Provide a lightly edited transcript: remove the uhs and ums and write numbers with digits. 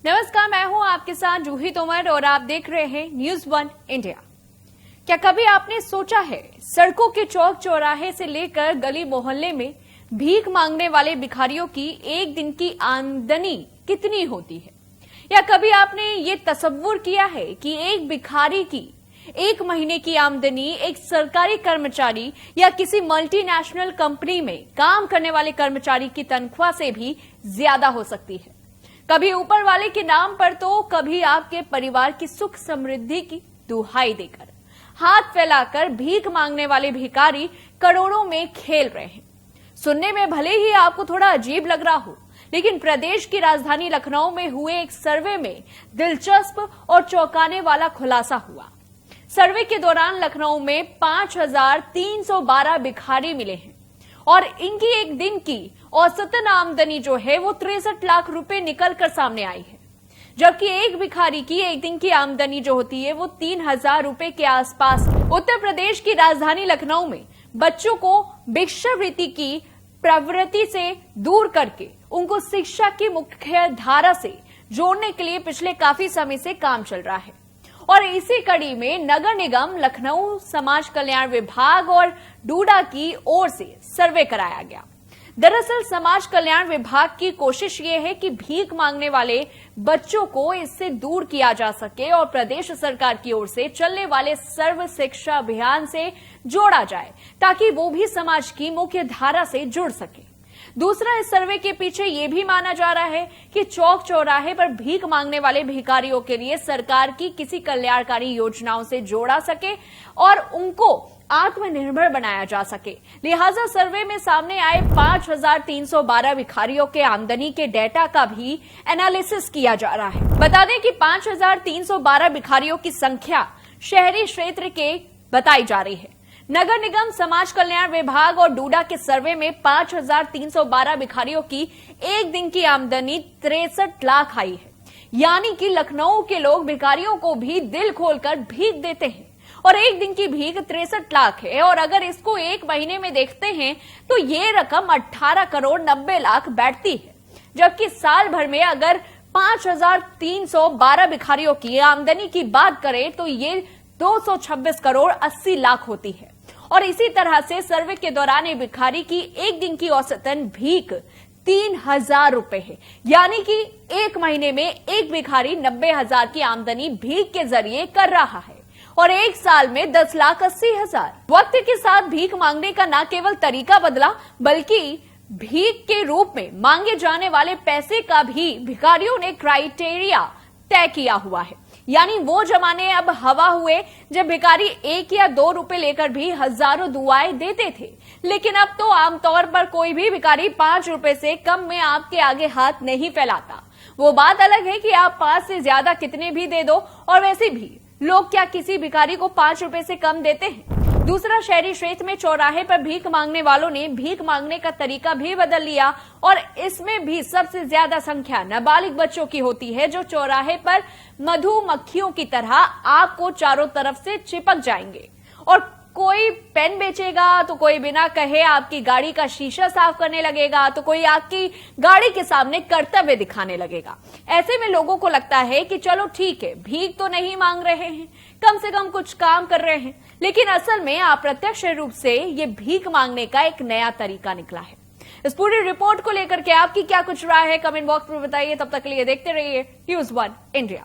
नमस्कार, मैं हूं आपके साथ जूही तोमर और आप देख रहे हैं न्यूज वन इंडिया। क्या कभी आपने सोचा है सड़कों के चौक चौराहे से लेकर गली मोहल्ले में भीख मांगने वाले भिखारियों की एक दिन की आमदनी कितनी होती है? या कभी आपने ये तसव्वुर किया है कि एक भिखारी की एक महीने की आमदनी एक सरकारी कर्मचारी या किसी मल्टीनेशनल कंपनी में काम करने वाले कर्मचारी की तनख्वाह से भी ज्यादा हो सकती है? कभी ऊपर वाले के नाम पर तो कभी आपके परिवार की सुख समृद्धि की दुहाई देकर हाथ फैलाकर भीख मांगने वाले भिखारी करोड़ों में खेल रहे हैं। सुनने में भले ही आपको थोड़ा अजीब लग रहा हो, लेकिन प्रदेश की राजधानी लखनऊ में हुए एक सर्वे में दिलचस्प और चौंकाने वाला खुलासा हुआ। सर्वे के दौरान लखनऊ में 5,312 भिखारी मिले हैं और इनकी एक दिन की औसतन आमदनी जो है वो 63 लाख रुपए निकलकर सामने आई है, जबकि एक भिखारी की एक दिन की आमदनी जो होती है वो 3,000 रुपए के आसपास। उत्तर प्रदेश की राजधानी लखनऊ में बच्चों को भिक्षावृत्ति की प्रवृत्ति से दूर करके उनको शिक्षा की मुख्य धारा से जोड़ने के लिए पिछले काफी समय से काम चल रहा है और इसी कड़ी में नगर निगम लखनऊ समाज कल्याण विभाग और डूडा की ओर से सर्वे कराया गया। दरअसल समाज कल्याण विभाग की कोशिश ये है कि भीख मांगने वाले बच्चों को इससे दूर किया जा सके और प्रदेश सरकार की ओर से चलने वाले सर्व शिक्षा अभियान से जोड़ा जाए ताकि वो भी समाज की मुख्य धारा से जुड़ सके। दूसरा, इस सर्वे के पीछे ये भी माना जा रहा है कि चौक चौराहे पर भीख मांगने वाले भिखारियों के लिए सरकार की किसी कल्याणकारी योजनाओं से जोड़ा सके और उनको आत्मनिर्भर बनाया जा सके। लिहाजा सर्वे में सामने आए 5,312 भिखारियों के आमदनी के डेटा का भी एनालिसिस किया जा रहा है। बता दें कि 5,312 भिखारियों की संख्या शहरी क्षेत्र के बताई जा रही है। नगर निगम समाज कल्याण विभाग और डूडा के सर्वे में 5,312 भिखारियों की एक दिन की आमदनी 63 लाख आई है। यानी कि लखनऊ के लोग भिखारियों को भी दिल खोलकर भीख देते हैं और एक दिन की भीख 63 लाख है और अगर इसको एक महीने में देखते हैं तो ये रकम 18 करोड़ 90 लाख बैठती है, जबकि साल भर में अगर 5,312 भिखारियों की आमदनी की बात करें तो ये 226 करोड़ 80 लाख होती है। और इसी तरह से सर्वे के दौरान एक भिखारी की एक दिन की औसतन भीख 3,000 रुपए है। यानी कि एक महीने में एक भिखारी 90,000 की आमदनी भीख के जरिए कर रहा है और एक साल में 10,80,000। वक्त के साथ भीख मांगने का न केवल तरीका बदला बल्कि भीख के रूप में मांगे जाने वाले पैसे का भी भिखारियों ने क्राइटेरिया तय किया हुआ है। यानी वो जमाने अब हवा हुए जब भिखारी 1 या 2 रुपए लेकर भी हजारों दुआएं देते थे, लेकिन अब तो आमतौर पर कोई भी भिखारी 5 रुपए से कम में आपके आगे हाथ नहीं फैलाता। वो बात अलग है कि आप 5 से ज्यादा कितने भी दे दो, और वैसे भी लोग क्या किसी भिखारी को 5 रुपए से कम देते हैं? दूसरा, शहरी क्षेत्र में चौराहे पर भीख मांगने वालों ने भीख मांगने का तरीका भी बदल लिया और इसमें भी सबसे ज्यादा संख्या नाबालिग बच्चों की होती है, जो चौराहे पर मधुमक्खियों की तरह आपको चारों तरफ से चिपक जाएंगे और कोई पेन बेचेगा तो कोई बिना कहे आपकी गाड़ी का शीशा साफ करने लगेगा, तो कोई आपकी गाड़ी के सामने कर्तव्य दिखाने लगेगा। ऐसे में लोगों को लगता है कि चलो ठीक है, भीख तो नहीं मांग रहे हैं, कम से कम कुछ काम कर रहे हैं, लेकिन असल में अप्रत्यक्ष रूप से ये भीख मांगने का एक नया तरीका निकला है। इस पूरी रिपोर्ट को लेकर के आपकी क्या कुछ राय है, कमेंट बॉक्स में बताइए। तब तक के लिए देखते रहिए न्यूज वन इंडिया।